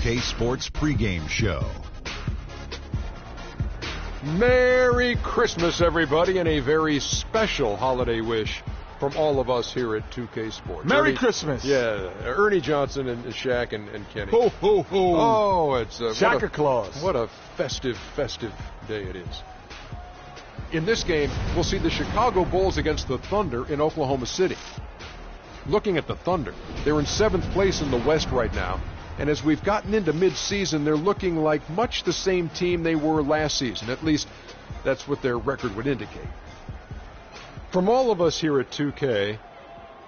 2K Sports pregame show. Merry Christmas, everybody, and a very special holiday wish from all of us here at 2K Sports. Merry Christmas. Yeah, Ernie Johnson and Shaq and Kenny. Ho, ho, ho. Oh, it's Santa Claus. What a festive day it is. In this game, we'll see the Chicago Bulls against the Thunder in Oklahoma City. Looking at the Thunder, they're in 7th place in the West right now. And as we've gotten into mid-season, they're looking like much the same team they were last season. At least that's what their record would indicate. From all of us here at 2K,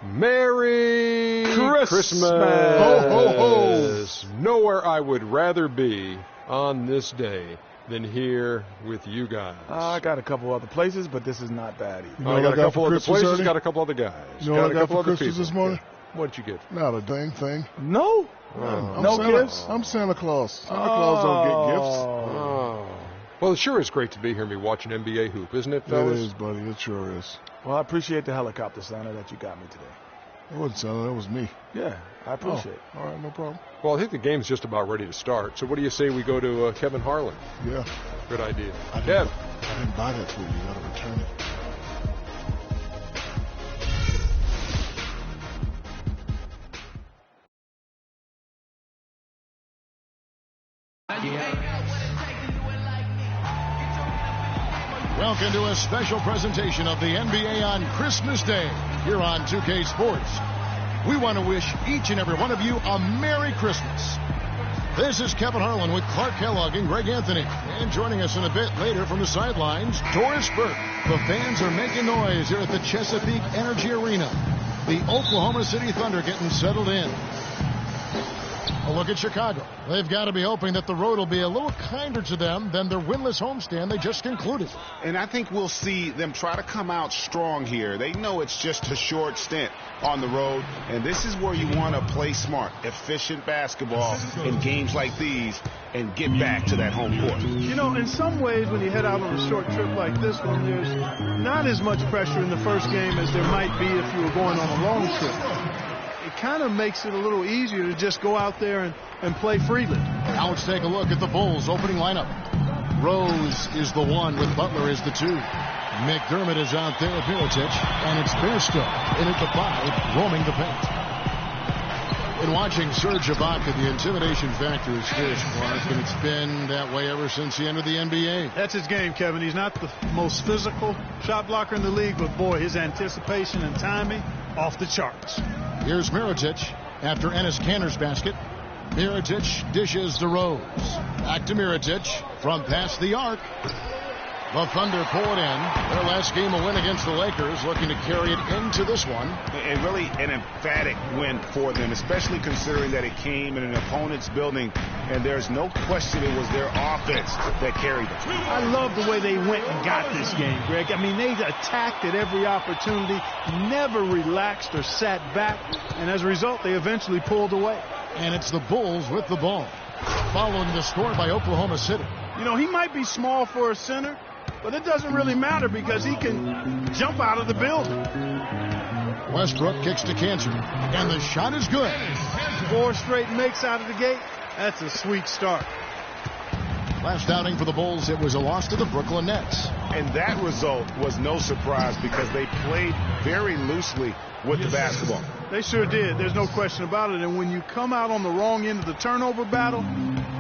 Merry Christmas. Ho, ho, ho. Nowhere I would rather be on this day than here with you guys. I got a couple other places, but this is not bad either. I got a couple other places, got a couple other guys. You know what I got for Christmas this morning? What'd you get? Not a dang thing. No? No gifts? I'm Santa Claus. Santa Claus don't get gifts. Oh. Well, it sure is great to be here and be watching NBA hoop, isn't it, fellas? It is, buddy. It sure is. Well, I appreciate the helicopter, Santa, that you got me today. It wasn't Santa. That was me. Yeah, I appreciate it. All right, no problem. Well, I think the game's just about ready to start. So what do you say we go to Kevin Harlan? Yeah. Good idea. I didn't buy that for you. You got to return it. Welcome to a special presentation of the NBA on Christmas Day here on 2K Sports. We want to wish each and every one of you a Merry Christmas. This is Kevin Harlan with Clark Kellogg and Greg Anthony. And joining us in a bit later from the sidelines, Doris Burke. The fans are making noise here at the Chesapeake Energy Arena. The Oklahoma City Thunder getting settled in. A look at Chicago. They've got to be hoping that the road will be a little kinder to them than their winless homestand they just concluded. And I think we'll see them try to come out strong here. They know it's just a short stint on the road, and this is where you want to play smart, efficient basketball in games like these and get back to that home court. You know, in some ways, when you head out on a short trip like this one, there's not as much pressure in the first game as there might be if you were going on a long trip. It kind of makes it a little easier to just go out there and play freely. Now let's take a look at the Bulls' opening lineup. Rose is the 1 with Butler is the 2. McDermott is out there with Mirotic, and it's Bairstow in at the 5, roaming the paint. In watching Serge Ibaka, the intimidation factor is fierce, Clark, and it's been that way ever since he entered the NBA. That's his game, Kevin. He's not the most physical shot blocker in the league, but boy, his anticipation and timing off the charts. Here's Mirotic after Enes Kanter's basket. Mirotic dishes to Rose. Back to Mirotic from past the arc. The Thunder pull it in. Their last game a win against the Lakers, looking to carry it into this one. And really an emphatic win for them, especially considering that it came in an opponent's building, and there's no question it was their offense that carried it. I love the way they went and got this game, Greg. I mean, they attacked at every opportunity, never relaxed or sat back, and as a result, they eventually pulled away. And it's the Bulls with the ball, following the score by Oklahoma City. You know, he might be small for a center, but it doesn't really matter because he can jump out of the building. Westbrook kicks to Cantor, and the shot is good. 4 straight makes out of the gate. That's a sweet start. Last outing for the Bulls, it was a loss to the Brooklyn Nets. And that result was no surprise because they played very loosely with the basketball. They sure did. There's no question about it. And when you come out on the wrong end of the turnover battle,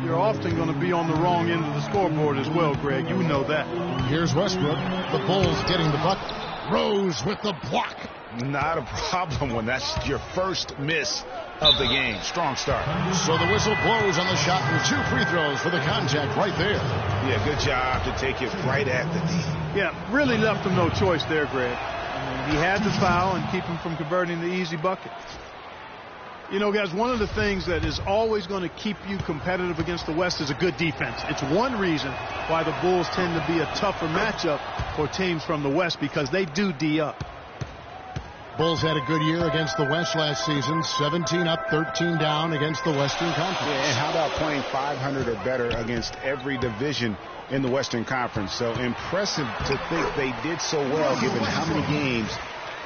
you're often going to be on the wrong end of the scoreboard as well, Greg. You know that. Here's Westbrook. The Bulls getting the bucket. Rose with the block. Not a problem when that's your first miss of the game. Strong start. So the whistle blows on the shot and 2 free throws for the contact right there. Yeah, good job to take it right at the knee. Yeah, really left him no choice there, Greg. I mean, he had to foul and keep him from converting the easy bucket. You know, guys, one of the things that is always going to keep you competitive against the West is a good defense. It's one reason why the Bulls tend to be a tougher matchup for teams from the West, because they do D up. Bulls had a good year against the West last season. 17 up, 13 down against the Western Conference. Yeah, and how about playing 500 or better against every division in the Western Conference? So impressive to think they did so well given how many games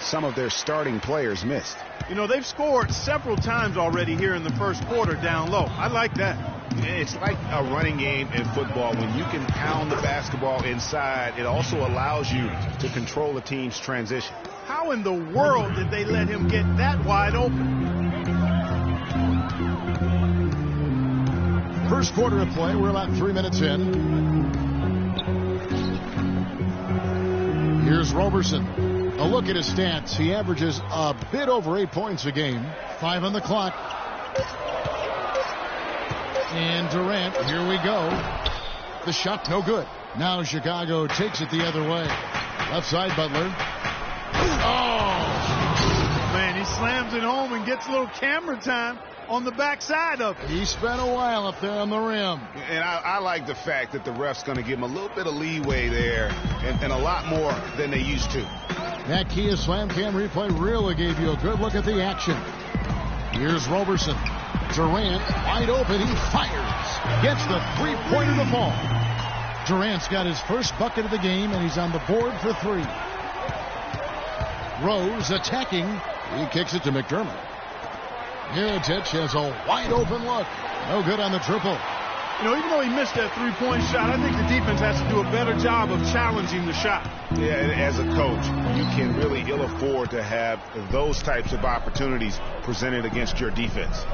some of their starting players missed. You know, they've scored several times already here in the first quarter down low. I like that. It's like a running game in football. When you can pound the basketball inside, it also allows you to control the team's transition. How in the world did they let him get that wide open? First quarter of play. We're about 3 minutes in. Here's Roberson. A look at his stats. He averages a bit over 8 points a game. 5 on the clock. And Durant, here we go. The shot, no good. Now Chicago takes it the other way. Left side, Butler. Oh! Man, he slams it home and gets a little camera time on the backside of it. He spent a while up there on the rim. And I like the fact that the ref's going to give him a little bit of leeway there and a lot more than they used to. That Kia Slam Cam replay really gave you a good look at the action. Here's Roberson. Durant wide open. He fires. Gets the three-pointer to fall. Durant's got his first bucket of the game, and he's on the board for 3. Rose attacking. He kicks it to McDermott. Mirotic has a wide open look. No good on the triple. You know, even though he missed that three-point shot, I think the defense has to do a better job of challenging the shot. Yeah, and as a coach, you can really ill afford to have those types of opportunities presented against your defense.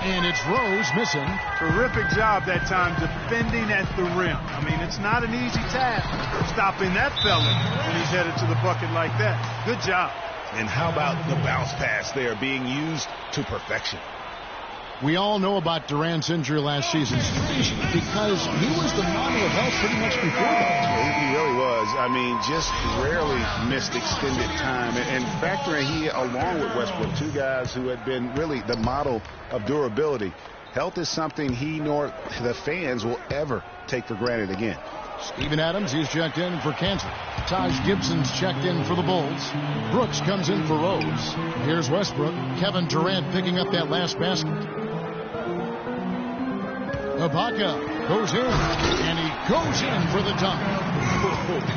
And it's Rose missing. Terrific job that time defending at the rim. I mean, it's not an easy task stopping that fella when he's headed to the bucket like that. Good job. And how about the bounce pass there being used to perfection? We all know about Durant's injury last season because he was the model of health pretty much before that. He really was. I mean, just rarely missed extended time. And factoring he, along with Westbrook, 2 guys who had been really the model of durability. Health is something he nor the fans will ever take for granted again. Steven Adams, he's checked in for Kansas. Taj Gibson's checked in for the Bulls. Brooks comes in for Rose. Here's Westbrook. Kevin Durant picking up that last basket. Ibaka goes in, and he goes in for the dunk.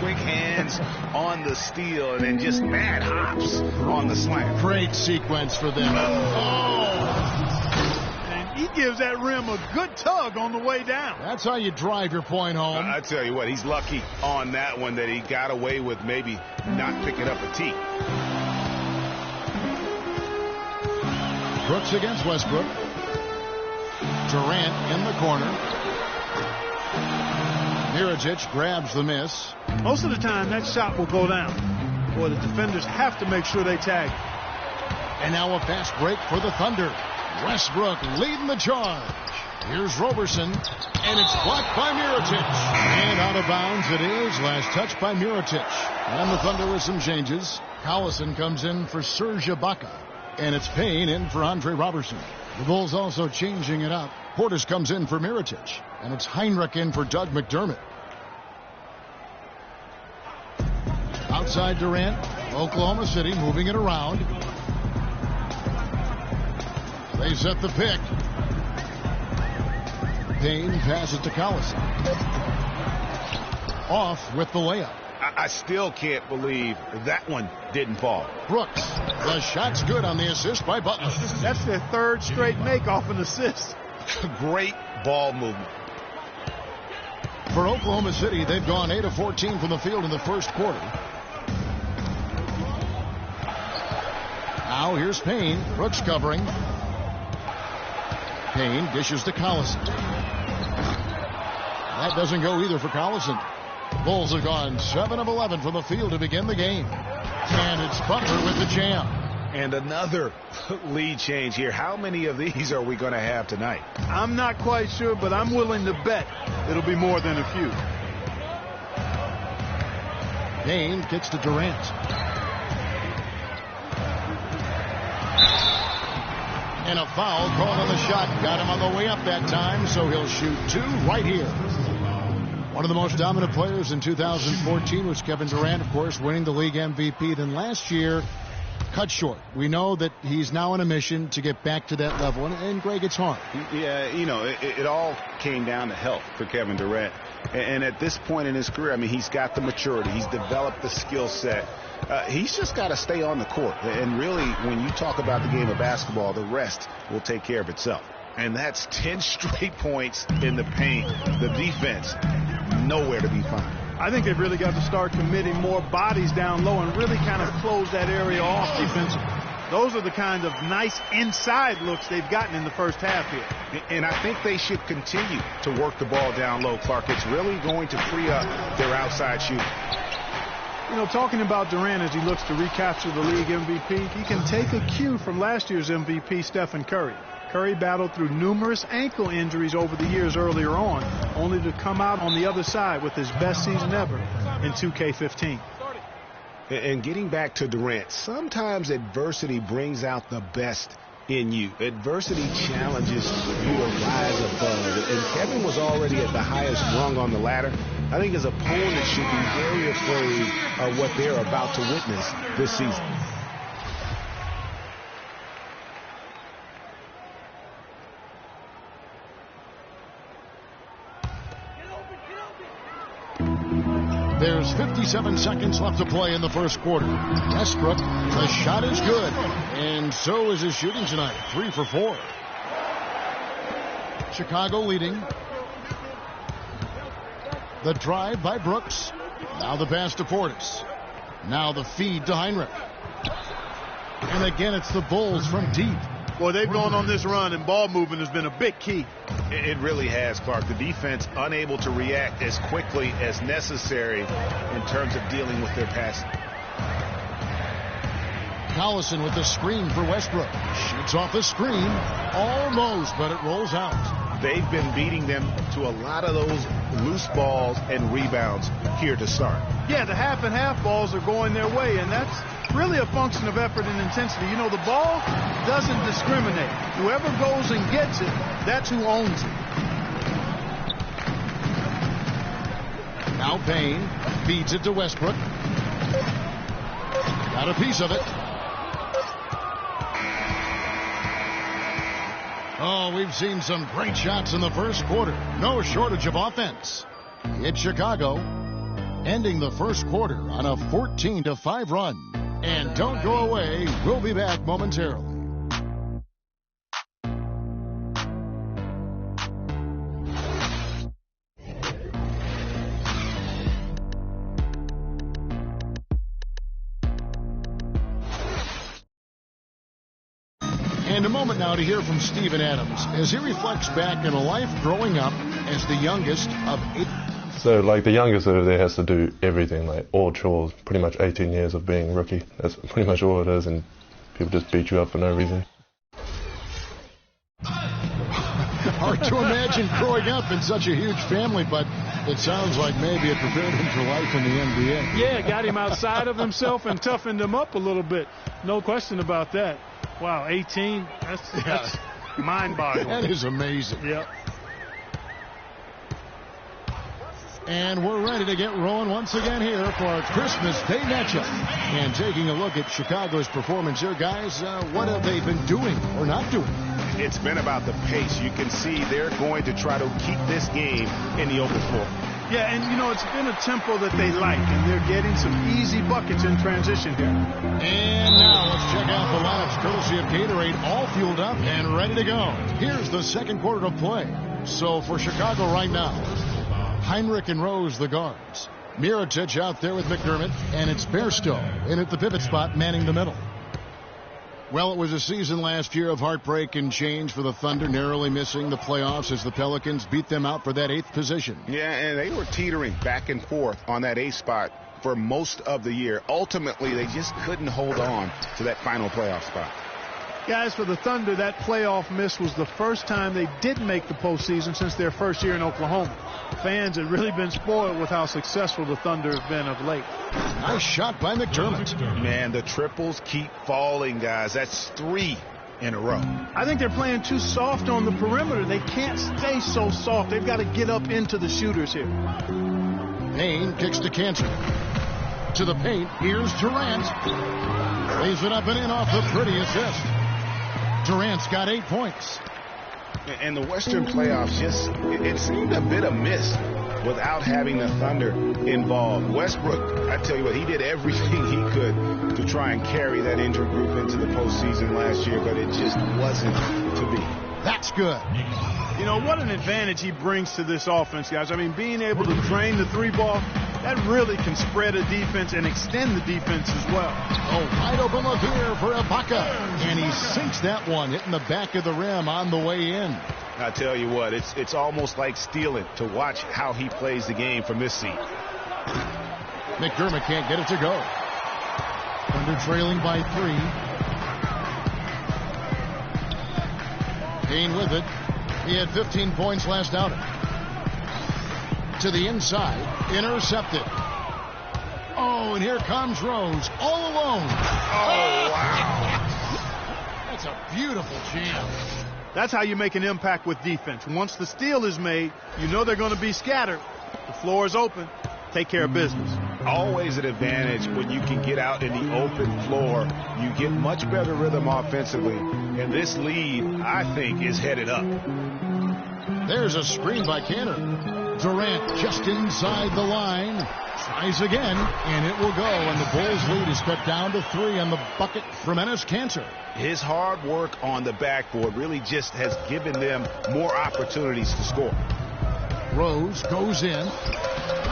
Quick hands on the steal, and then just mad hops on the slam. Great sequence for them. And he gives that rim a good tug on the way down. That's how you drive your point home. I tell you what, he's lucky on that one that he got away with maybe not picking up a tee. Brooks against Westbrook. Durant in the corner. Mirotic grabs the miss. Most of the time, that shot will go down. Boy, the defenders have to make sure they tag. And now a fast break for the Thunder. Westbrook leading the charge. Here's Roberson, and it's blocked by Mirotic. And out of bounds it is. Last touch by Mirotic. And the Thunder with some changes. Collison comes in for Serge Ibaka. And it's Payne in for Andre Robertson. The Bulls also changing it up. Portis comes in for Mirotic. And it's Heinrich in for Doug McDermott. Outside Durant. Oklahoma City moving it around. They set the pick. Payne passes to Collison. Off with the layup. I still can't believe that one didn't fall. Brooks. The shot's good on the assist by Butler. That's their 3rd straight make off an assist. Great ball movement. For Oklahoma City, they've gone 8 of 14 from the field in the first quarter. Now here's Payne. Brooks covering. Payne dishes to Collison. That doesn't go either for Collison. Bulls have gone 7 of 11 from the field to begin the game. And it's Butler with the jam. And another lead change here. How many of these are we going to have tonight? I'm not quite sure, but I'm willing to bet it'll be more than a few. Payne kicks to Durant. And a foul called on the shot. Got him on the way up that time, so he'll shoot 2 right here. One of the most dominant players in 2014 was Kevin Durant, of course, winning the league MVP. Then last year, cut short. We know that he's now on a mission to get back to that level, and Greg, it's hard. Yeah, you know, it all came down to health for Kevin Durant. And at this point in his career, I mean, he's got the maturity. He's developed the skill set. He's just got to stay on the court. And really, when you talk about the game of basketball, the rest will take care of itself. And that's 10 straight points in the paint. The defense, nowhere to be found. I think they've really got to start committing more bodies down low and really kind of close that area off defensively. Those are the kind of nice inside looks they've gotten in the first half here. And I think they should continue to work the ball down low, Clark. It's really going to free up their outside shooting. You know, talking about Durant as he looks to recapture the league MVP, he can take a cue from last year's MVP, Stephen Curry. Curry battled through numerous ankle injuries over the years earlier on, only to come out on the other side with his best season ever in 2K15. And getting back to Durant, sometimes adversity brings out the best in you. Adversity challenges you to rise above. And Kevin was already at the highest rung on the ladder. I think his opponents should be very afraid of what they're about to witness this season. There's 57 seconds left to play in the first quarter. Westbrook, the shot is good, and so is his shooting tonight, 3 for 4. Chicago leading. The drive by Brooks. Now the pass to Portis. Now the feed to Heinrich. And again, it's the Bulls from deep. Boy, they've gone on this run, and ball movement has been a big key. It really has, Clark. The defense unable to react as quickly as necessary in terms of dealing with their passing. Collison with the screen for Westbrook. Shoots off the screen. Almost, but it rolls out. They've been beating them to a lot of those loose balls and rebounds here to start. Yeah, the half and half balls are going their way, and that's really a function of effort and intensity. You know, the ball doesn't discriminate. Whoever goes and gets it, that's who owns it. Now Payne feeds it to Westbrook. Got a piece of it. Oh, we've seen some great shots in the first quarter. No shortage of offense. It's Chicago ending the first quarter on a 14-5 run. And don't go away. We'll be back momentarily. And a moment now to hear from Steven Adams as he reflects back on a life growing up as the youngest of 8. So, like, the youngest over there has to do everything, like all chores, pretty much 18 years of being rookie. That's pretty much all it is, and people just beat you up for no reason. Hard to imagine growing up in such a huge family, but it sounds like maybe it prepared him for life in the NBA. Yeah, got him outside of himself and toughened him up a little bit. No question about that. Wow, 18, that's mind-boggling. That is amazing. Yep. And we're ready to get rolling once again here for our Christmas Day matchup. And taking a look at Chicago's performance here, guys, what have they been doing or not doing? It's been about the pace. You can see they're going to try to keep this game in the open floor. Yeah, and, you know, it's been a tempo that they like, and they're getting some easy buckets in transition here. And now let's check out the lineups courtesy of Gatorade, all fueled up and ready to go. Here's the second quarter of play. So for Chicago right now, Heinrich and Rose, the guards. Mirotic out there with McDermott, and it's Bairstow in at the pivot spot, manning the middle. Well, it was a season last year of heartbreak and change for the Thunder, narrowly missing the playoffs as the Pelicans beat them out for that 8th position. Yeah, and they were teetering back and forth on that 8th spot for most of the year. Ultimately, they just couldn't hold on to that final playoff spot. Guys, for the Thunder, that playoff miss was the first time they didn't make the postseason since their first year in Oklahoma. Fans had really been spoiled with how successful the Thunder have been of late. Nice shot by McDermott. Man, the triples keep falling, guys. That's 3 in a row. I think they're playing too soft on the perimeter. They can't stay so soft. They've got to get up into the shooters here. Payne kicks to Cantor. To the paint, here's Durant. Lays it up and in off the pretty assist. Durant's got 8 points. And the Western playoffs it seemed a bit amiss without having the Thunder involved. Westbrook, I tell you what, he did everything he could to try and carry that injured group into the postseason last year, but it just wasn't to be. That's good. You know, what an advantage he brings to this offense, guys. I mean, being able to drain the three ball, that really can spread a defense and extend the defense as well. Oh, wide open look here for Ibaka. And he sinks that one, hitting the back of the rim on the way in. I tell you what, it's almost like stealing to watch how he plays the game from this seat. McDermott can't get it to go. Under trailing by 3. Payne with it. He had 15 points last outing. To the inside. Intercepted. Oh, and here comes Rose. All alone. Oh, wow. That's a beautiful jam. That's how you make an impact with defense. Once the steal is made, you know they're going to be scattered. The floor is open. Take care of business. Always an advantage when you can get out in the open floor. You get much better rhythm offensively. And this lead, I think, is headed up. There's a screen by Canner. Durant just inside the line. Tries again, and it will go. And the Bulls' lead is cut down to 3 on the bucket from Enes Kanter. His hard work on the backboard really just has given them more opportunities to score. Rose goes in,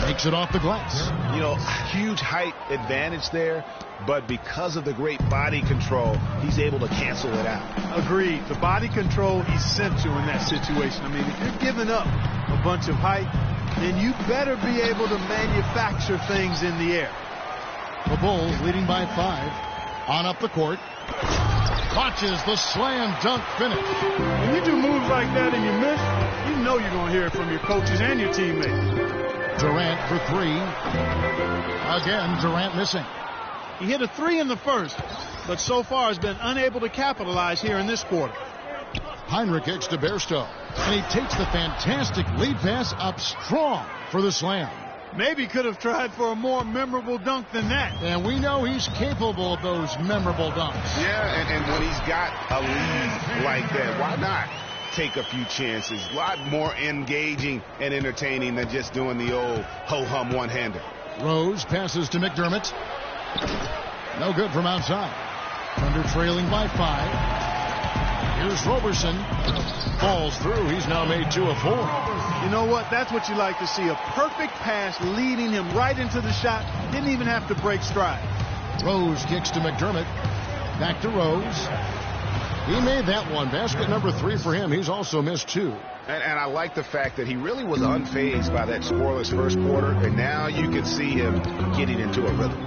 makes it off the glass. You know, huge height advantage there, but because of the great body control, he's able to cancel it out. Agreed. The body control he's sent to in that situation. I mean, if you're giving up a bunch of height, then you better be able to manufacture things in the air. The Bulls leading by 5. On up the court. Watches the slam dunk finish. When you do moves like that and you miss, you know you're going to hear it from your coaches and your teammates. Durant for 3. Again, Durant missing. He hit a 3 in the first, but so far has been unable to capitalize here in this quarter. Heinrich kicks to Bairstow, and he takes the fantastic lead pass up strong for the slam. Maybe could have tried for a more memorable dunk than that. And we know he's capable of those memorable dunks. Yeah, and when he's got a lead like that, why not take a few chances? A lot more engaging and entertaining than just doing the old ho-hum one-hander. Rose passes to McDermott. No good from outside. Thunder trailing by 5. Here's Roberson. Falls through. He's now made 2 of 4. You know what? That's what you like to see. A perfect pass leading him right into the shot. Didn't even have to break stride. Rose kicks to McDermott. Back to Rose. He made that one. Basket number 3 for him. He's also missed 2. And I like the fact that he really was unfazed by that scoreless first quarter, and now you can see him getting into a rhythm.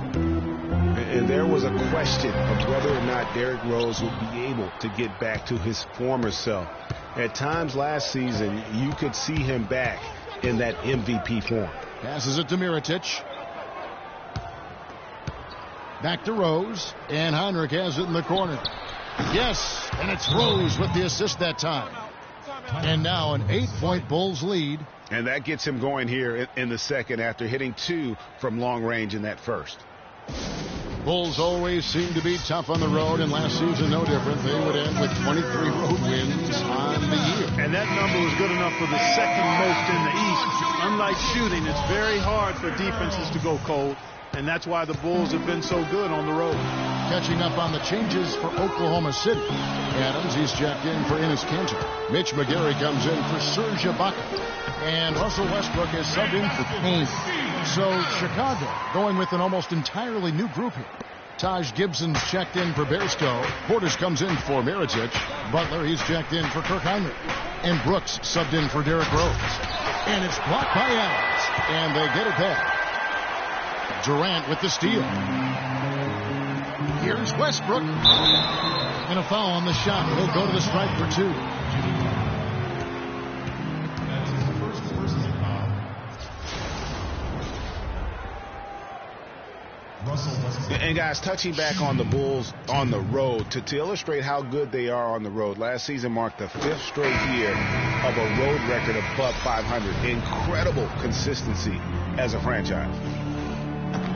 And there was a question of whether or not Derrick Rose would be able to get back to his former self. At times last season, you could see him back in that MVP form. Passes it to Mirotic. Back to Rose, and Heinrich has it in the corner. Yes, and it's Rose with the assist that time. And now an 8-point Bulls lead. And that gets him going here in the second after hitting 2 from long range in that first. Bulls always seem to be tough on the road, and last season no different. They would end with 23 road wins on the year. And that number was good enough for the second most in the East. Unlike shooting, it's very hard for defenses to go cold, and that's why the Bulls have been so good on the road. Catching up on the changes for Oklahoma City. Adams, he's checked in for Enes Kanter. Mitch McGarry comes in for Serge Ibaka. And Russell Westbrook is subbed in for Payne. So Chicago going with an almost entirely new group here. Taj Gibson's checked in for Bairstow. Portis comes in for Mirotic. Butler, he's checked in for Kirk Heinrich. And Brooks subbed in for Derrick Rose. And it's blocked by Adams. And they get it back. Durant with the steal. Here's Westbrook. And a foul on the shot. He'll go to the stripe for 2. And guys, touching back on the Bulls on the road, to illustrate how good they are on the road, last season marked the 5th straight year of a road record above 500. Incredible consistency as a franchise.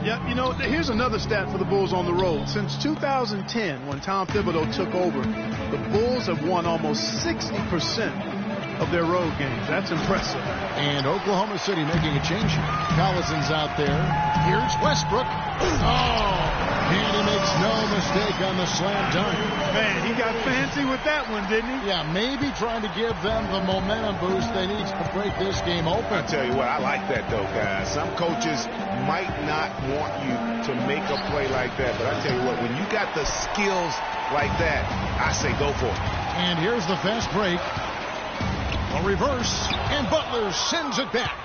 Yeah, you know, here's another stat for the Bulls on the road. Since 2010, when Tom Thibodeau took over, the Bulls have won almost 60% of their road games. That's impressive. And Oklahoma City making a change here. Collison's out there. Here's Westbrook. Oh, and he makes no mistake on the slam dunk. Man, he got fancy with that one, didn't he? Yeah, maybe trying to give them the momentum boost they need to break this game open. I tell you what, I like that though, guys. Some coaches might not want you to make a play like that, but I tell you what, when you got the skills like that, I say go for it. And here's the fast break. A reverse, and Butler sends it back.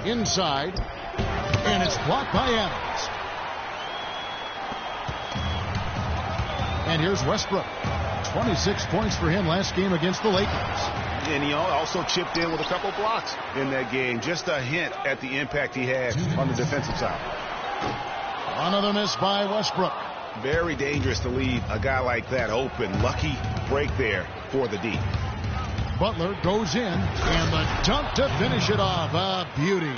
Inside, and it's blocked by Adams. And here's Westbrook. 26 points for him last game against the Lakers. And he also chipped in with a couple blocks in that game. Just a hint at the impact he had on the defensive side. Another miss by Westbrook. Very dangerous to leave a guy like that open. Lucky break there for the D. Butler goes in, and the dunk to finish it off. A beauty.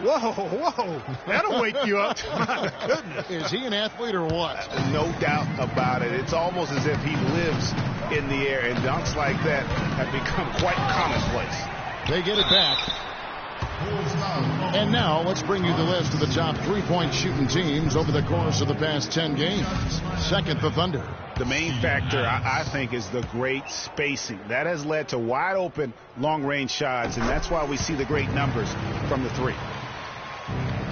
Whoa. That'll wake you up. My goodness. Is he an athlete or what? No doubt about it. It's almost as if he lives in the air, and dunks like that have become quite commonplace. They get it back. And now let's bring you the list of the top three-point shooting teams over the course of the past 10 games. Second, the Thunder. The main factor, I think, is the great spacing. That has led to wide-open, long-range shots, and that's why we see the great numbers from the three.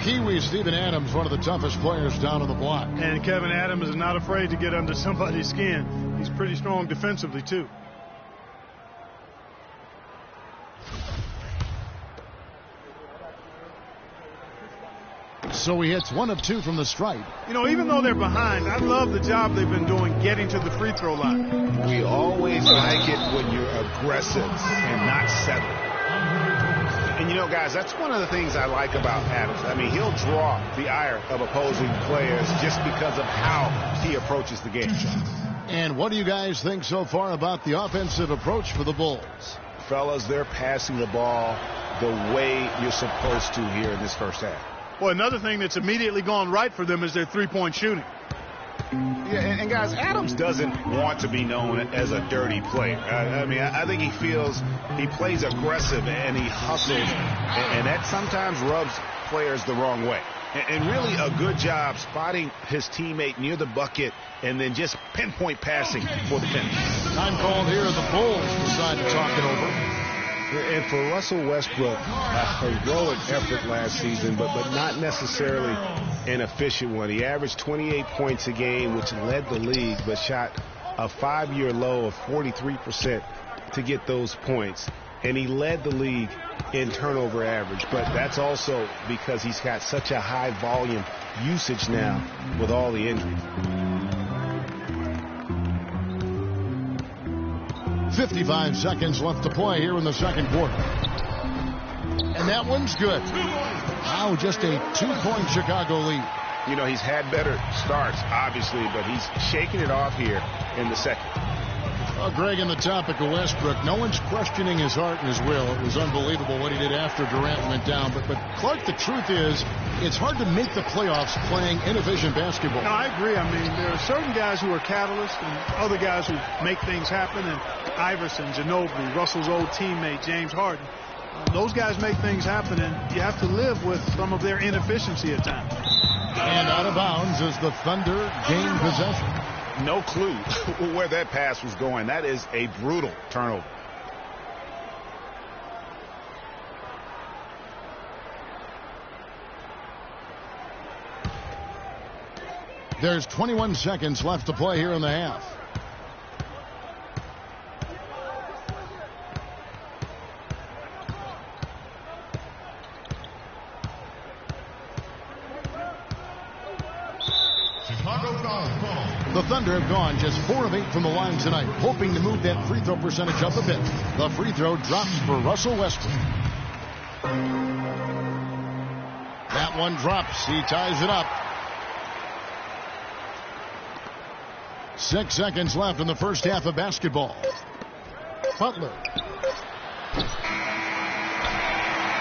Kiwi Steven Adams, one of the toughest players down on the block. And Kevin Adams is not afraid to get under somebody's skin. He's pretty strong defensively, too. So he hits 1 of 2 from the stripe. You know, even though they're behind, I love the job they've been doing getting to the free throw line. We always like it when you're aggressive and not settled. And, you know, guys, that's one of the things I like about Adams. I mean, he'll draw the ire of opposing players just because of how he approaches the game. And what do you guys think so far about the offensive approach for the Bulls? Fellas, they're passing the ball the way you're supposed to here in this first half. Well, another thing that's immediately gone right for them is their three-point shooting. Yeah, and guys, Adams doesn't want to be known as a dirty player. I mean, I think he feels he plays aggressive and he hustles, and that sometimes rubs players the wrong way. And really a good job spotting his teammate near the bucket and then just pinpoint passing for the finish. Time called here. The Bulls decide to talk it over. And for Russell Westbrook, a heroic effort last season, but not necessarily an efficient one. He averaged 28 points a game, which led the league, but shot a 5-year low of 43% to get those points. And he led the league in turnover average, but that's also because he's got such a high volume usage now with all the injuries. 55 seconds left to play here in the second quarter. And that one's good. Now just a 2-point Chicago lead. You know, he's had better starts, obviously, but he's shaking it off here in the second. Well, Greg, on the topic of Westbrook, no one's questioning his heart and his will. It was unbelievable what he did after Durant went down. But Clark, the truth is, it's hard to make the playoffs playing inefficient basketball. No, I agree. I mean, there are certain guys who are catalysts and other guys who make things happen. And Iverson, Ginobili, Russell's old teammate, James Harden. Those guys make things happen, and you have to live with some of their inefficiency at times. And out of bounds as the Thunder gain possession. No clue where that pass was going. That is a brutal turnover. There's 21 seconds left to play here in the half. The Thunder have gone just 4 of 8 from the line tonight, hoping to move that free throw percentage up a bit. The free throw drops for Russell Westbrook. That one drops. He ties it up. 6 seconds left in the first half of basketball. Butler.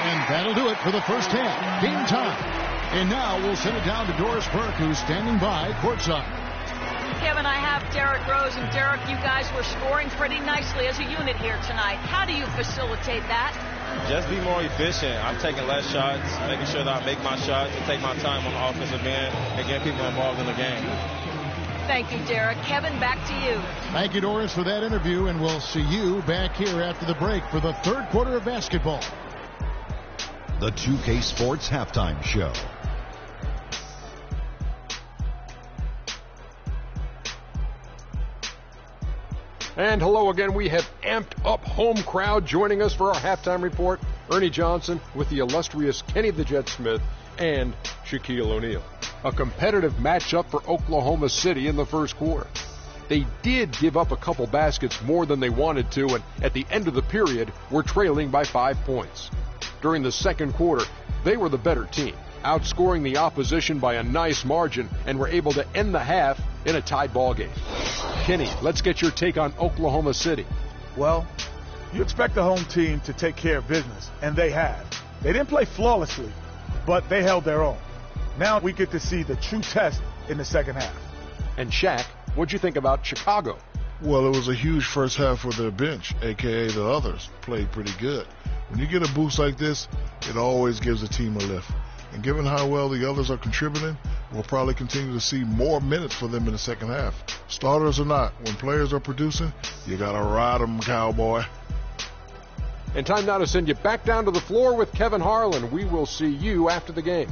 And that'll do it for the first half. Game time. And now we'll send it down to Doris Burke, who's standing by courtside. Kevin, I have Derrick Rose, and Derrick, you guys were scoring pretty nicely as a unit here tonight. How do you facilitate that? Just be more efficient. I'm taking less shots, making sure that I make my shots and take my time on the offensive end and get people involved in the game. Thank you, Derrick. Kevin, back to you. Thank you, Doris, for that interview, and we'll see you back here after the break for the third quarter of basketball. The 2K Sports Halftime Show. And hello again. We have amped up home crowd joining us for our halftime report. Ernie Johnson with the illustrious Kenny the Jet Smith and Shaquille O'Neal. A competitive matchup for Oklahoma City in the first quarter. They did give up a couple baskets more than they wanted to, and at the end of the period were trailing by 5 points. During the second quarter, they were the better team, outscoring the opposition by a nice margin, and were able to end the half in a tied ball game. Kenny, let's get your take on Oklahoma City. Well, you expect the home team to take care of business, and they have. They didn't play flawlessly, but they held their own. Now we get to see the true test in the second half. And Shaq, what'd you think about Chicago? Well, it was a huge first half for their bench, a.k.a. the others. Played pretty good. When you get a boost like this, it always gives the team a lift. And given how well the others are contributing, we'll probably continue to see more minutes for them in the second half. Starters or not, when players are producing, you got to ride them, cowboy. And time now to send you back down to the floor with Kevin Harlan. We will see you after the game.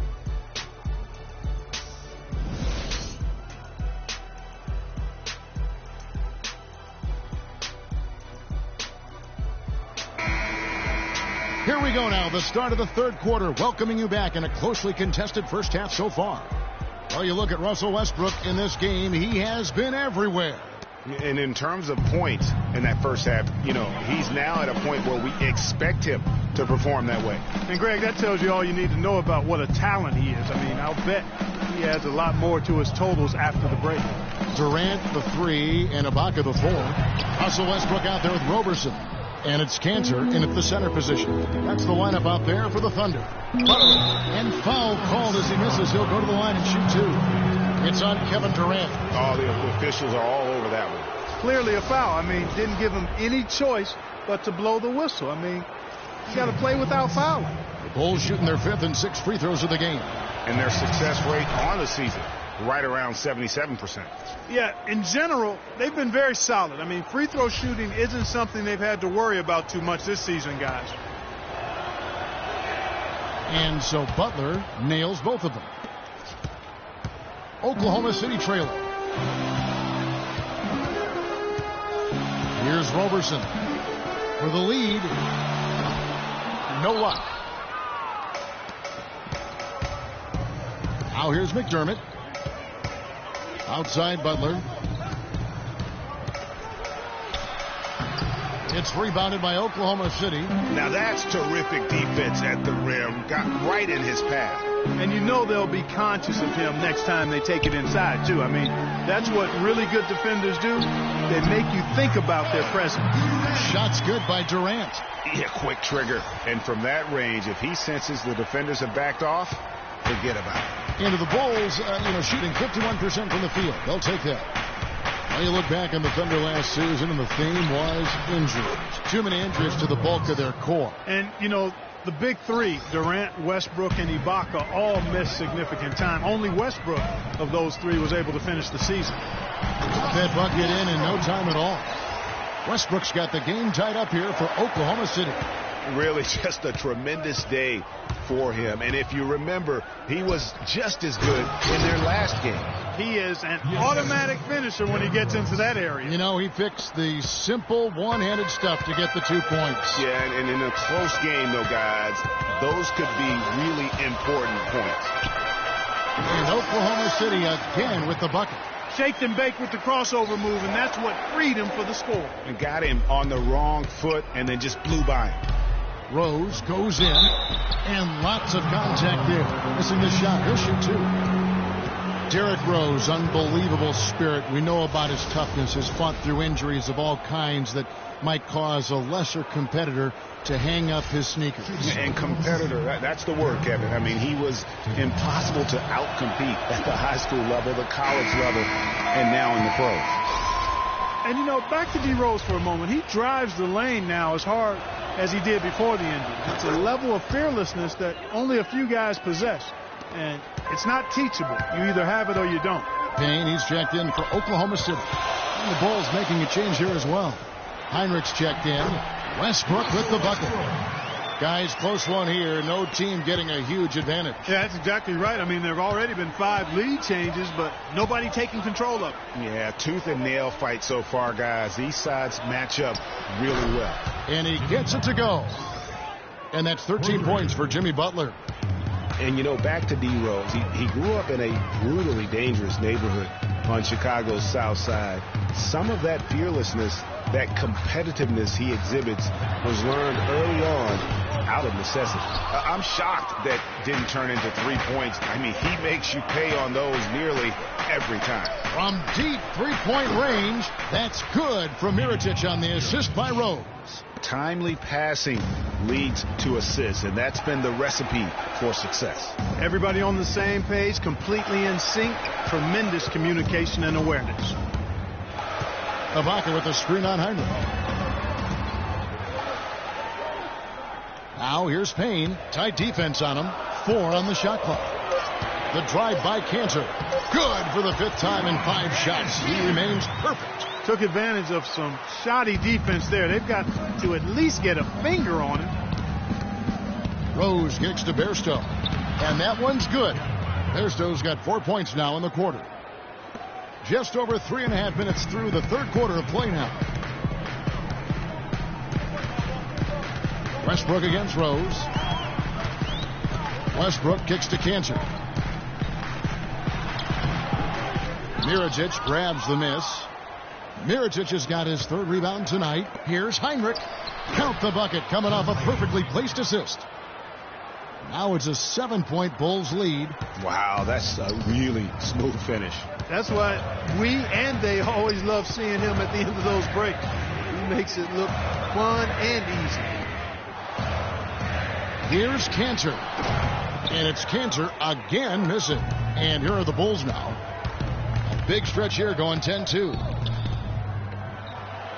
Here we go now, the start of the third quarter, welcoming you back in a closely contested first half so far. Well, you look at Russell Westbrook in this game, he has been everywhere. And in terms of points in that first half, he's now at a point where we expect him to perform that way. And, Greg, that tells you all you need to know about what a talent he is. I mean, I'll bet he adds a lot more to his totals after the break. Durant, the 3, and Ibaka, the 4. Russell Westbrook out there with Roberson. And it's Cantor in at the center position. That's the lineup out there for the Thunder. And foul called as he misses. He'll go to the line and shoot 2. It's on Kevin Durant. Oh, the officials are all over that one. Clearly a foul. I mean, didn't give him any choice but to blow the whistle. I mean, you got to play without fouling. The Bulls shooting their 5th and 6th free throws of the game. And their success rate on the season, right around 77%. Yeah, in general, they've been very solid. I mean, free throw shooting isn't something they've had to worry about too much this season, guys. And so Butler nails both of them. Oklahoma City trailer. Here's Roberson for the lead. No luck. Now here's McDermott. Outside Butler. It's rebounded by Oklahoma City. Now that's terrific defense at the rim. Got right in his path. And you know they'll be conscious of him next time they take it inside, too. I mean, that's what really good defenders do. They make you think about their presence. Shots good by Durant. Yeah, quick trigger. And from that range, if he senses the defenders have backed off, forget about it. Into the Bulls, shooting 51% from the field. They'll take that. Now you look back on the Thunder last season, and the theme was injuries. Too many injuries to the bulk of their core. And, the big 3, Durant, Westbrook, and Ibaka, all missed significant time. Only Westbrook of those 3 was able to finish the season. Got that bucket in no time at all. Westbrook's got the game tied up here for Oklahoma City. Really just a tremendous day for him. And if you remember, he was just as good in their last game. He is an automatic finisher when he gets into that area. He picks the simple one-handed stuff to get the 2 points. Yeah, and in a close game, though, guys, those could be really important points. And Oklahoma City again with the bucket. Shaked and baked with the crossover move, and that's what freed him for the score. And got him on the wrong foot and then just blew by him. Rose goes in, and lots of contact there. Missing the shot. He'll shoot 2. Derrick Rose, unbelievable spirit. We know about his toughness, has fought through injuries of all kinds that might cause a lesser competitor to hang up his sneakers. And competitor, that's the word, Kevin. I mean, he was impossible to outcompete at the high school level, the college level, and now in the pros. And, you know, back to D. Rose for a moment. He drives the lane now as hard as he did before the injury. It's a level of fearlessness that only a few guys possess. And it's not teachable. You either have it or you don't. Payne, he's checked in for Oklahoma City. And the Bulls making a change here as well. Heinrich's checked in. Westbrook with the bucket. Guys, close one here. No team getting a huge advantage. Yeah, that's exactly right. I mean, there have already been 5 lead changes, but nobody taking control of it. Yeah, tooth and nail fight so far, guys. These sides match up really well. And he gets it to go. And that's 13 points for Jimmy Butler. And, you know, back to D. Rose, he grew up in a brutally dangerous neighborhood on Chicago's South Side. Some of that fearlessness, that competitiveness he exhibits was learned early on out of necessity. I'm shocked that didn't turn into 3 points. I mean, he makes you pay on those nearly every time. From deep three-point range, that's good from Mirotic on the assist by Rose. Timely passing leads to assists, and that's been the recipe for success. Everybody on the same page, completely in sync, tremendous communication and awareness. Ibaka with the screen on Heinrich. Now here's Payne. Tight defense on him. 4 on the shot clock. The drive by Cantor. Good for the 5th time in 5 shots. He remains perfect. Took advantage of some shoddy defense there. They've got to at least get a finger on him. Rose kicks to Bairstow. And that one's good. Bairstow's got 4 points now in the quarter. Just over 3.5 minutes through the 3rd quarter of play now. Westbrook against Rose. Westbrook kicks to Cantor. Mirotic grabs the miss. Mirotic has got his 3rd rebound tonight. Here's Heinrich. Count the bucket, coming off a perfectly placed assist. Now it's a 7-point Bulls lead. Wow, that's a really smooth finish. That's why we and they always love seeing him at the end of those breaks. He makes it look fun and easy. Here's Cantor. And it's Cantor again missing. And here are the Bulls now. A big stretch here going 10-2.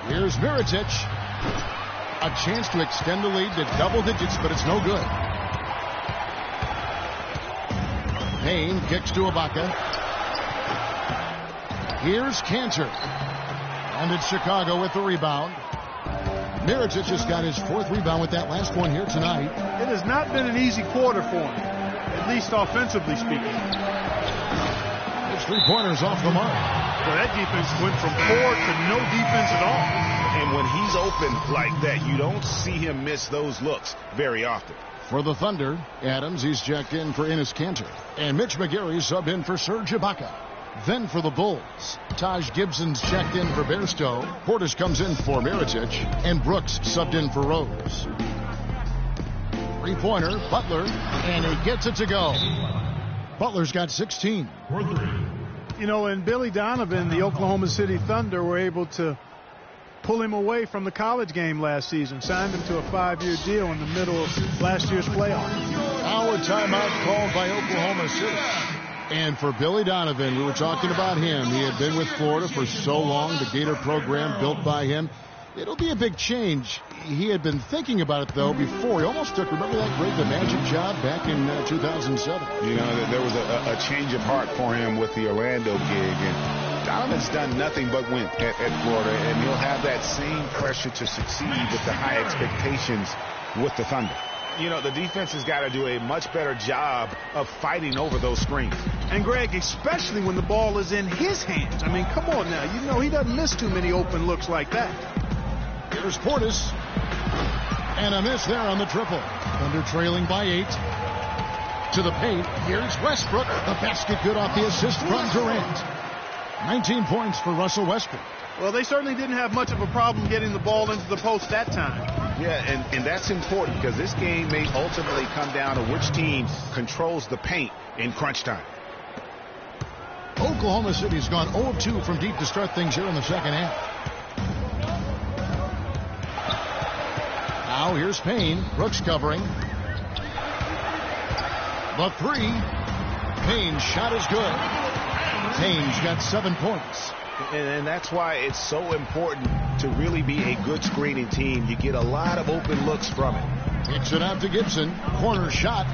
Here's Mirotic. A chance to extend the lead to double digits, but it's no good. Payne kicks to Ibaka. Here's Cantor. And it's Chicago with the rebound. Mirotic just got his 4th rebound with that last one here tonight. It has not been an easy quarter for him, at least offensively speaking. His 3-pointers off the mark. Well, that defense went from 4 to no defense at all. And when he's open like that, you don't see him miss those looks very often. For the Thunder, Adams, he's checked in for Enes Kanter. And Mitch McGary subbed in for Serge Ibaka. Then for the Bulls, Taj Gibson's checked in for Bairstow. Portis comes in for Mirotic. And Brooks subbed in for Rose. 3-pointer, Butler, and he gets it to go. Butler's got 16. You know, and Billy Donovan, the Oklahoma City Thunder, were able to pull him away from the college game last season. Signed him to a 5-year deal in the middle of last year's playoffs. Now a timeout called by Oklahoma City. And for Billy Donovan, we were talking about him. He had been with Florida for so long, the Gator program built by him. It'll be a big change. He had been thinking about it, though, before. He almost took, remember that great The Magic job back in 2007? You know, there was a change of heart for him with the Orlando gig. And Donovan's done nothing but win at Florida, and he'll have that same pressure to succeed with the high expectations with the Thunder. You know, the defense has got to do a much better job of fighting over those screens. And, Greg, especially when the ball is in his hands. I mean, come on now. You know he doesn't miss too many open looks like that. Here's Portis. And a miss there on the triple. Thunder trailing by 8. To the paint. Here's Westbrook. The basket good off the assist from Durant. 19 points for Russell Westbrook. Well, they certainly didn't have much of a problem getting the ball into the post that time. Yeah, and that's important because this game may ultimately come down to which team controls the paint in crunch time. Oklahoma City's gone 0-2 from deep to start things here in the second half. Now here's Payne. Brooks covering. The three. Payne's shot is good. Payne's got 7 points. And that's why it's so important to really be a good screening team. You get a lot of open looks from it. Kicks it out to Gibson. Corner shot.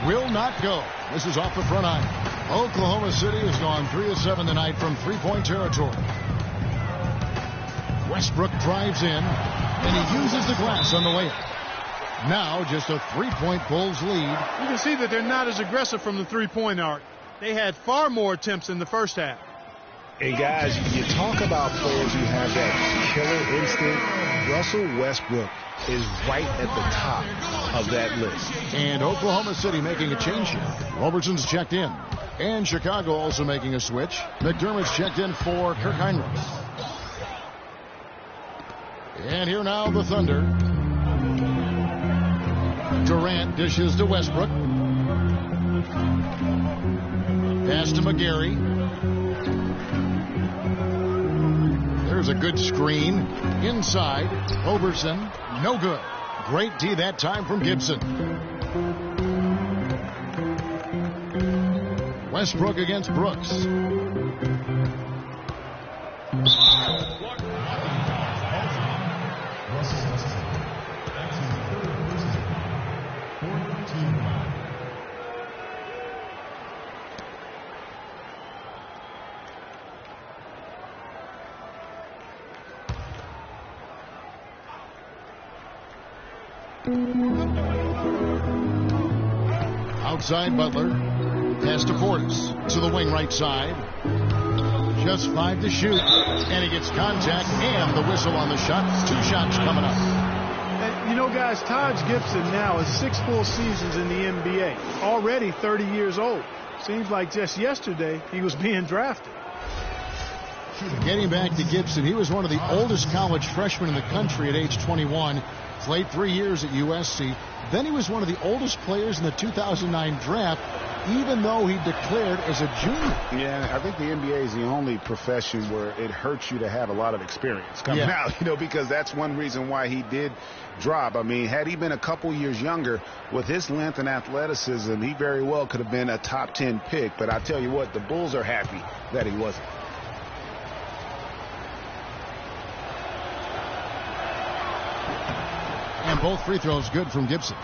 Will not go. This is off the front iron. Oklahoma City has gone 3 of 7 tonight from three-point territory. Westbrook drives in, and he uses the glass on the way up. Now just a 3-point Bulls lead. You can see that they're not as aggressive from the three-point arc. They had far more attempts in the first half. And guys, you talk about players who have that killer instinct. Russell Westbrook is right at the top of that list. And Oklahoma City making a change here. Robertson's checked in. And Chicago also making a switch. McDermott's checked in for Kirk Heinrich. And here now the Thunder. Durant dishes to Westbrook. Pass to McGarry. There's a good screen. Inside. Robertson. No good. Great D that time from Gibson. Westbrook against Brooks. Outside Butler. Pass to Portis. To the wing right side. Just 5 to shoot. And he gets contact and the whistle on the shot. 2 shots coming up. And, you know, guys, Taj Gibson now is 6 full seasons in the NBA. Already 30 years old. Seems like just yesterday he was being drafted. Getting back to Gibson, he was one of the oldest college freshmen in the country at age 21. Played 3 years at USC. Then he was one of the oldest players in the 2009 draft, even though he declared as a junior. Yeah, I think the NBA is the only profession where it hurts you to have a lot of experience coming out, you know, because that's one reason why he did drop. I mean, had he been a couple years younger, with his length and athleticism, he very well could have been a top 10 pick. But I tell you what, the Bulls are happy that he wasn't. And both free throws good from Gibson.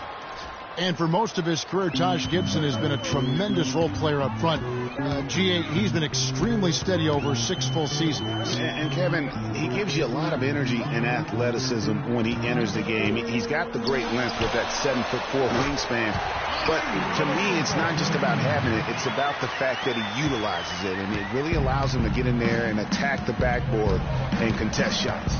And for most of his career, Taj Gibson has been a tremendous role player up front. He's been extremely steady over 6 full seasons. And Kevin, he gives you a lot of energy and athleticism when he enters the game. He's got the great length with that 7'4" wingspan. But to me, it's not just about having it. It's about the fact that he utilizes it. And it really allows him to get in there and attack the backboard and contest shots.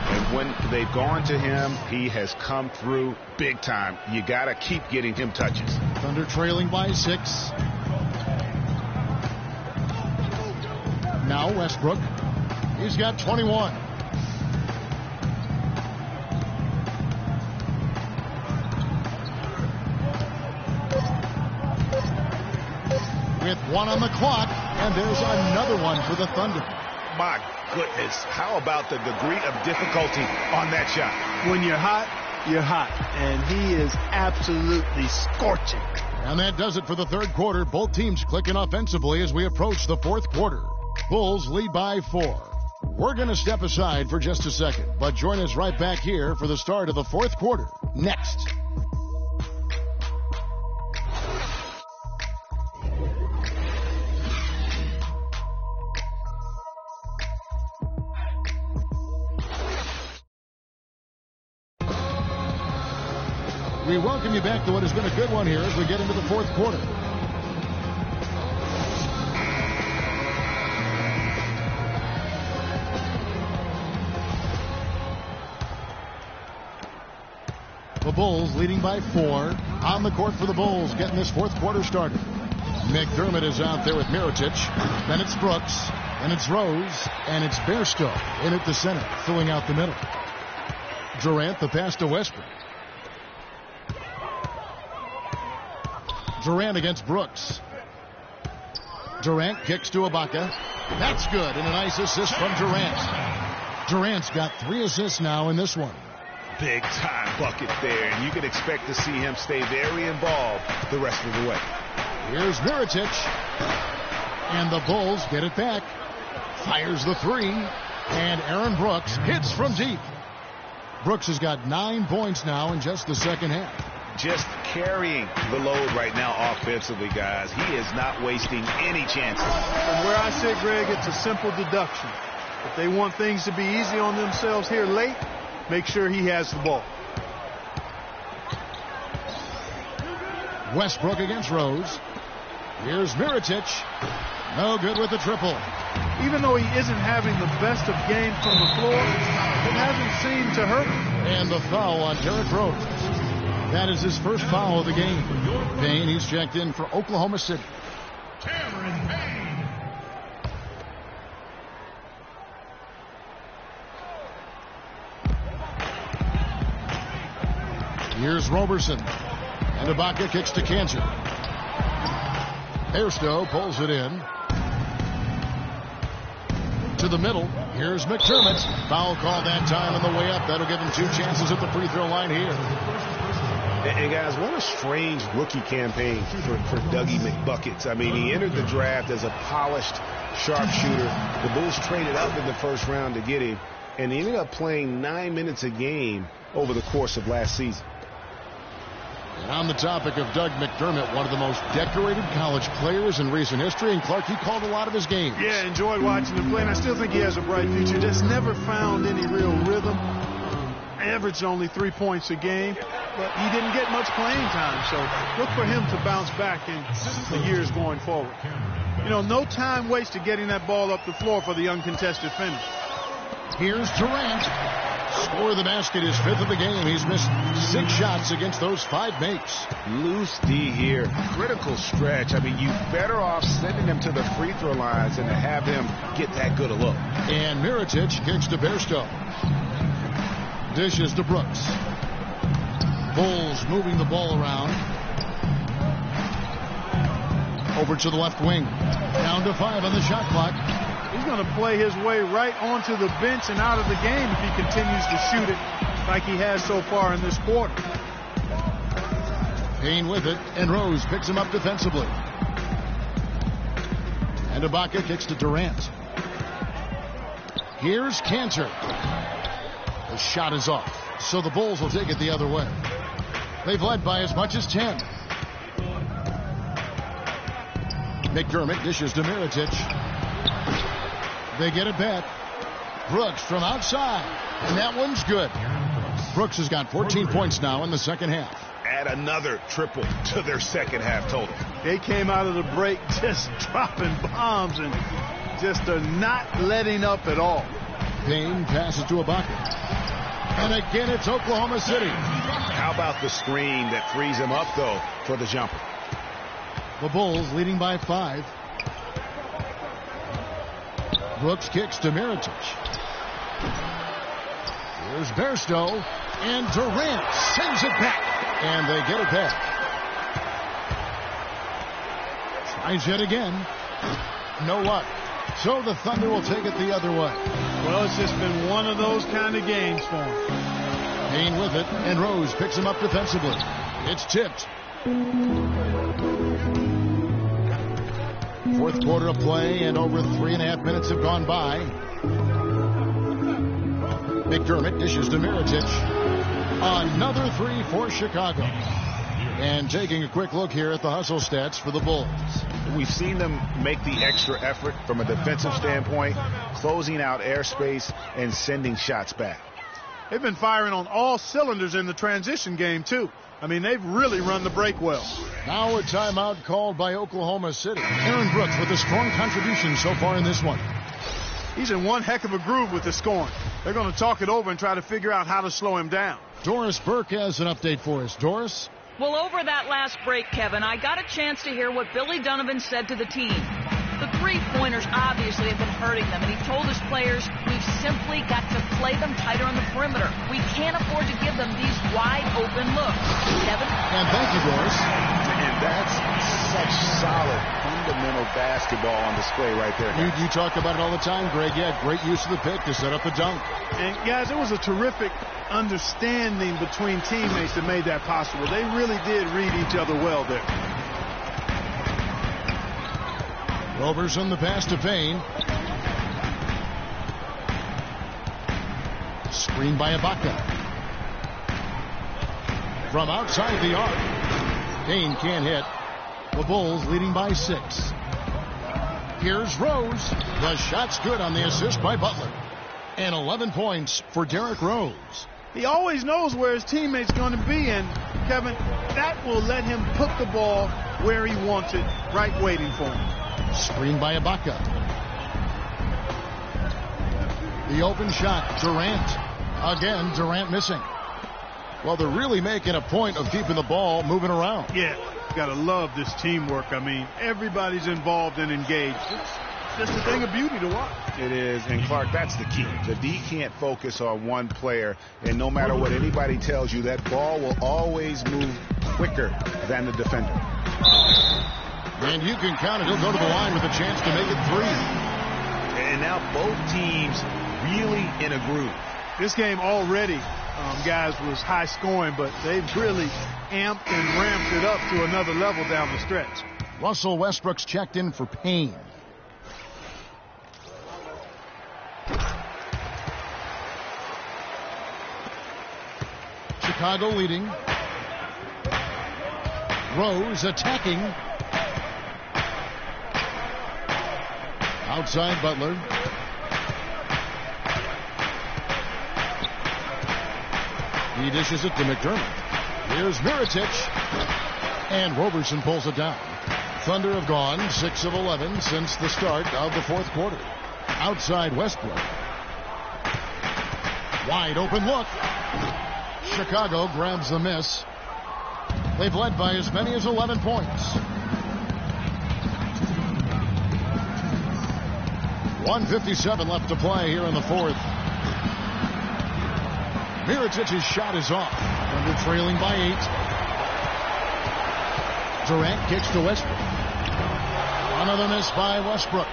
And when they've gone to him, he has come through big time. You got to keep getting him touches. Thunder trailing by 6. Now Westbrook. He's got 21. With 1 on the clock, and there's another one for the Thunder. My goodness, how about the degree of difficulty on that shot? When you're hot, you're hot. And he is absolutely scorching. And that does it for the third quarter. Both teams clicking offensively as we approach the fourth quarter. Bulls lead by 4. We're going to step aside for just a second, but join us right back here for the start of the fourth quarter next. We welcome you back to what has been a good one here as we get into the fourth quarter. The Bulls leading by 4. On the court for the Bulls, getting this fourth quarter started. McDermott is out there with Mirotic. Then it's Brooks. And it's Rose. And it's Bairstow in at the center, filling out the middle. Durant, the pass to Westbrook. Durant against Brooks. Durant kicks to Ibaka. That's good, and a nice assist from Durant. Durant's got 3 assists now in this one. Big time bucket there, and you can expect to see him stay very involved the rest of the way. Here's Mirotic, and the Bulls get it back. Fires the 3, and Aaron Brooks hits from deep. Brooks has got 9 points now in just the second half. Just carrying the load right now offensively, guys. He is not wasting any chances. From where I sit, Greg, it's a simple deduction. If they want things to be easy on themselves here late, make sure he has the ball. Westbrook against Rose. Here's Mirotic. No good with the triple. Even though he isn't having the best of games from the floor, it hasn't seemed to hurt. And the foul on Derrick Rose. That is his first foul of the game. Payne, he's checked in for Oklahoma City. Here's Roberson. And Ibaka kicks to Cantor. Bairstow pulls it in. To the middle. Here's McDermott. Foul call that time on the way up. That'll give him 2 chances at the free throw line here. And guys, what a strange rookie campaign for Dougie McBuckets. I mean, he entered the draft as a polished sharpshooter. The Bulls traded up in the first round to get him, and he ended up playing 9 minutes a game over the course of last season. And on the topic of Doug McDermott, one of the most decorated college players in recent history, and Clark, he called a lot of his games. Yeah, enjoyed watching him play, and I still think he has a bright future. Just never found any real rhythm. Averaged only 3 points a game, but he didn't get much playing time, so look for him to bounce back in the years going forward. You know, no time wasted getting that ball up the floor for the uncontested finish. Here's Durant. Score the basket, his 5th of the game. He's missed 6 shots against those 5 makes. Loose D here. Critical stretch. I mean, you're better off sending him to the free throw lines than to have him get that good a look. And Mirotic kicks to Bairstow. Dishes to Brooks. Bulls moving the ball around. Over to the left wing. Down to 5 on the shot clock. He's going to play his way right onto the bench and out of the game if he continues to shoot it like he has so far in this quarter. Payne with it, and Rose picks him up defensively. And Ibaka kicks to Durant. Here's Cantor. The shot is off, so the Bulls will take it the other way. They've led by as much as 10. McDermott dishes to Mirotic. They get it back. Brooks from outside, and that one's good. Brooks has got 14 points now in the second half. Add another triple to their second half total. They came out of the break just dropping bombs and just not letting up at all. Payne passes to Ibaka. And again, it's Oklahoma City. How about the screen that frees him up, though, for the jumper? The Bulls leading by 5. Brooks kicks to Mirotic. Here's Bairstow. And Durant sends it back. And they get it back. Tries yet again. No luck. So the Thunder will take it the other way. Well, it's just been one of those kind of games for him. Payne with it, and Rose picks him up defensively. It's tipped. Fourth quarter of play, and over 3.5 minutes have gone by. McDermott dishes to Mirotic. Another 3 for Chicago. And taking a quick look here at the hustle stats for the Bulls. We've seen them make the extra effort from a defensive standpoint, closing out airspace and sending shots back. They've been firing on all cylinders in the transition game, too. I mean, they've really run the break well. Now a timeout called by Oklahoma City. Aaron Brooks with a strong contribution so far in this one. He's in one heck of a groove with the scoring. They're going to talk it over and try to figure out how to slow him down. Doris Burke has an update for us. Doris? Well, over that last break, Kevin, I got a chance to hear what Billy Donovan said to the team. The three-pointers obviously have been hurting them, and he told his players, we've simply got to play them tighter on the perimeter. We can't afford to give them these wide-open looks. Kevin? And thank you, Doris. And that's such solid, fundamental basketball on display right there. You talk about it all the time, Greg. Yeah, great use of the pick to set up the dunk. And, guys, it was a terrific understanding between teammates that made that possible. They really did read each other well there. Roberson, the pass to Payne. Screen by Ibaka. From outside the arc. Payne can't hit. The Bulls leading by 6. Here's Rose. The shot's good on the assist by Butler. And 11 points for Derrick Rose. He always knows where his teammate's going to be, and Kevin, that will let him put the ball where he wants it, right waiting for him. Screen by Ibaka. The open shot, Durant. Again, Durant missing. Well, they're really making a point of keeping the ball moving around. Yeah, got to love this teamwork. I mean, everybody's involved and engaged. It's just a thing of beauty to watch. It is, and Clark, that's the key. The D can't focus on one player, and no matter what anybody tells you, that ball will always move quicker than the defender. And you can count it. He'll go to the line with a chance to make it 3. And now both teams really in a groove. This game already, guys, was high scoring, but they've really amped and ramped it up to another level down the stretch. Russell Westbrook's checked in for Payne. Chicago leading. Rose attacking. Outside Butler. He dishes it to McDermott. Here's Mirotic. And Roberson pulls it down. Thunder have gone 6 of 11 since the start of the fourth quarter. Outside Westbrook. Wide open look. Chicago grabs the miss. They've led by as many as 11 points. 1:57 left to play here in the fourth. Mirotic's shot is off. Thunder trailing by 8. Durant kicks to Westbrook. Another miss by Westbrook.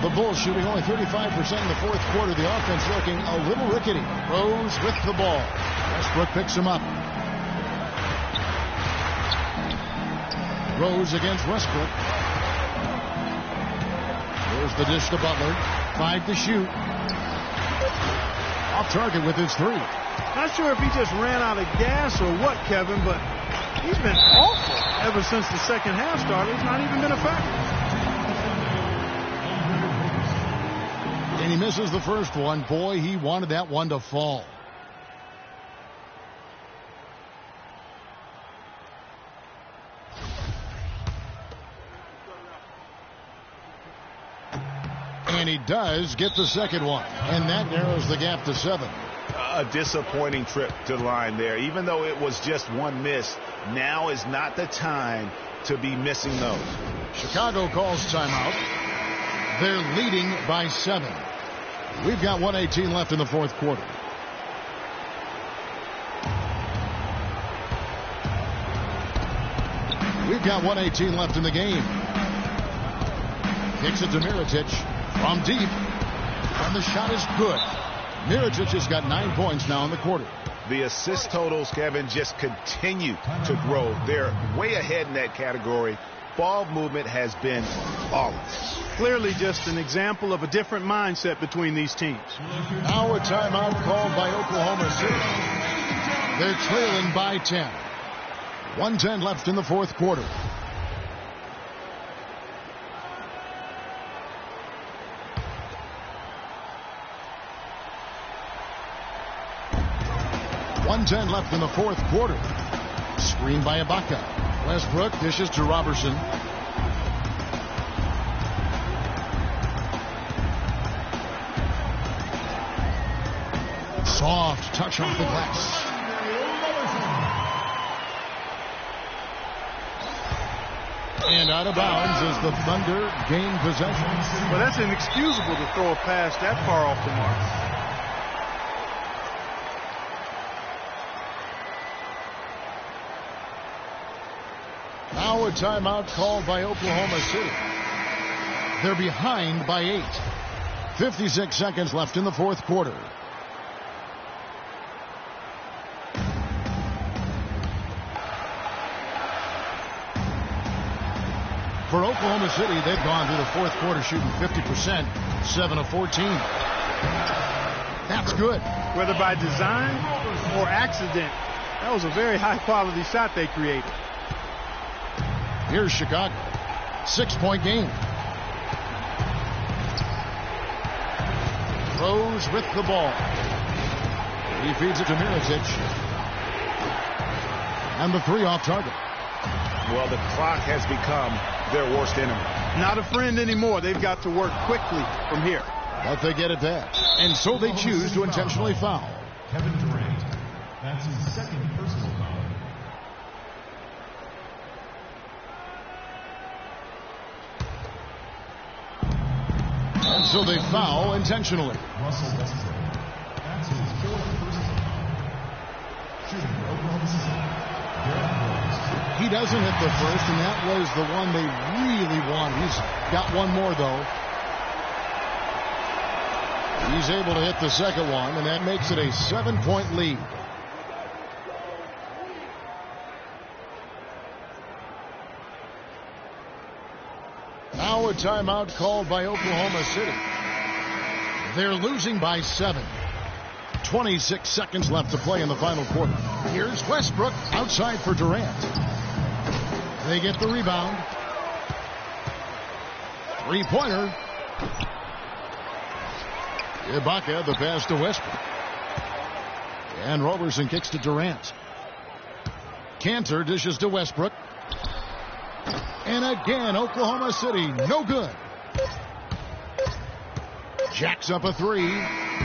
The Bulls shooting only 35% in the fourth quarter. The offense looking a little rickety. Rose with the ball. Westbrook picks him up. Rose against Westbrook. Here's the dish to Butler. 5 to shoot. Off target with his 3. Not sure if he just ran out of gas or what, Kevin, but he's been awful ever since the second half started. He's not even been effective. And he misses the first one. Boy, he wanted that one to fall. And he does get the second one. And that narrows the gap to 7. A disappointing trip to the line there. Even though it was just one miss, now is not the time to be missing those. Chicago calls timeout. They're leading by 7. We've got 1:18 left in the fourth quarter. We've got 1:18 left in the game. Kicks it to Mirotic from deep. And the shot is good. Mirotic has got 9 points now in the quarter. The assist totals, Kevin, just continue to grow. They're way ahead in that category. Ball movement has been flawless. Clearly just an example of a different mindset between these teams. Now a timeout called by Oklahoma City. They're trailing by 10. 1:10 left in the fourth quarter. .110 left in the fourth quarter. Screen by Ibaka. Westbrook dishes to Roberson. Soft touch off the glass. And out of bounds as the Thunder gain possession. Well, that's inexcusable to throw a pass that far off the mark. Now a timeout called by Oklahoma City. They're behind by 8. 56 seconds left in the fourth quarter. For Oklahoma City, they've gone through the fourth quarter shooting 50%, 7 of 14. That's good. Whether by design or accident, that was a very high-quality shot they created. Here's Chicago. 6-point game. Rose with the ball. He feeds it to Mirotic. And the 3 off target. Well, the clock has become their worst enemy. Not a friend anymore. They've got to work quickly from here. But they get it back. And so they choose to intentionally foul. Kevin Durant. That's his second personal foul. And so they foul intentionally. Russell Westbrook. That's his fourth personal foul. Shooting for Oklahoma City. He doesn't hit the first, and that was the one they really wanted. He's got one more, though. He's able to hit the second one, and that makes it a 7-point lead. Now a timeout called by Oklahoma City. They're losing by 7. 26 seconds left to play in the final quarter. Here's Westbrook outside for Durant. They get the rebound. 3-pointer. Ibaka, the pass to Westbrook. And Roberson kicks to Durant. Cantor dishes to Westbrook. And again, Oklahoma City, no good. Jacks up a 3.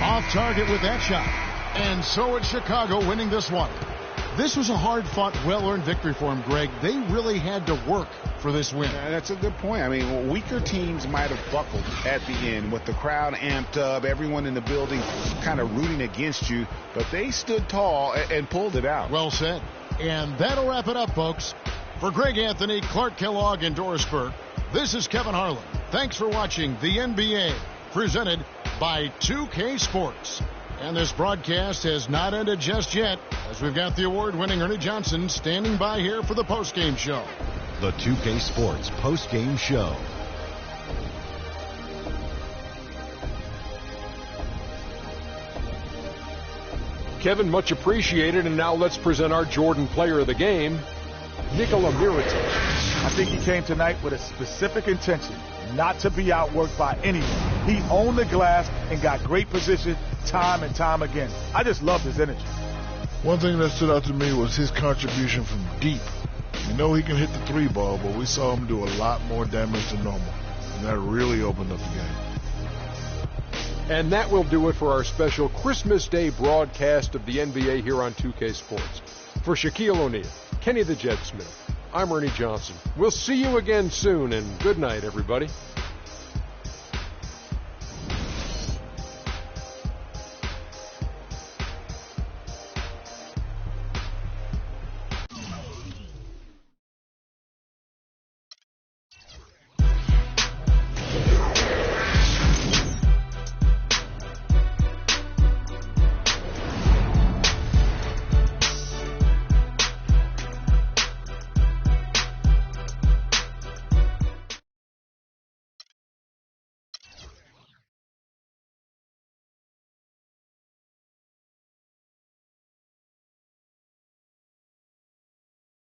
Off target with that shot. And so it's Chicago winning this one. This was a hard-fought, well-earned victory for them, Greg. They really had to work for this win. That's a good point. I mean, weaker teams might have buckled at the end with the crowd amped up, everyone in the building kind of rooting against you, but they stood tall and pulled it out. Well said. And that'll wrap it up, folks. For Greg Anthony, Clark Kellogg, and Doris Burke, this is Kevin Harlan. Thanks for watching the NBA, presented by 2K Sports. And this broadcast has not ended just yet, as we've got the award-winning Ernie Johnson standing by here for the postgame show. The 2K Sports postgame show. Kevin, much appreciated. And now let's present our Jordan player of the game, Nikola Mirotic. I think he came tonight with a specific intention, not to be outworked by anyone. He owned the glass and got great position time and time again. I just loved his energy. One thing that stood out to me was his contribution from deep. You know he can hit the 3 ball, but we saw him do a lot more damage than normal. And that really opened up the game. And that will do it for our special Christmas Day broadcast of the NBA here on 2K Sports. For Shaquille O'Neal, Kenny the Jet Smith, I'm Ernie Johnson. We'll see you again soon, and good night, everybody.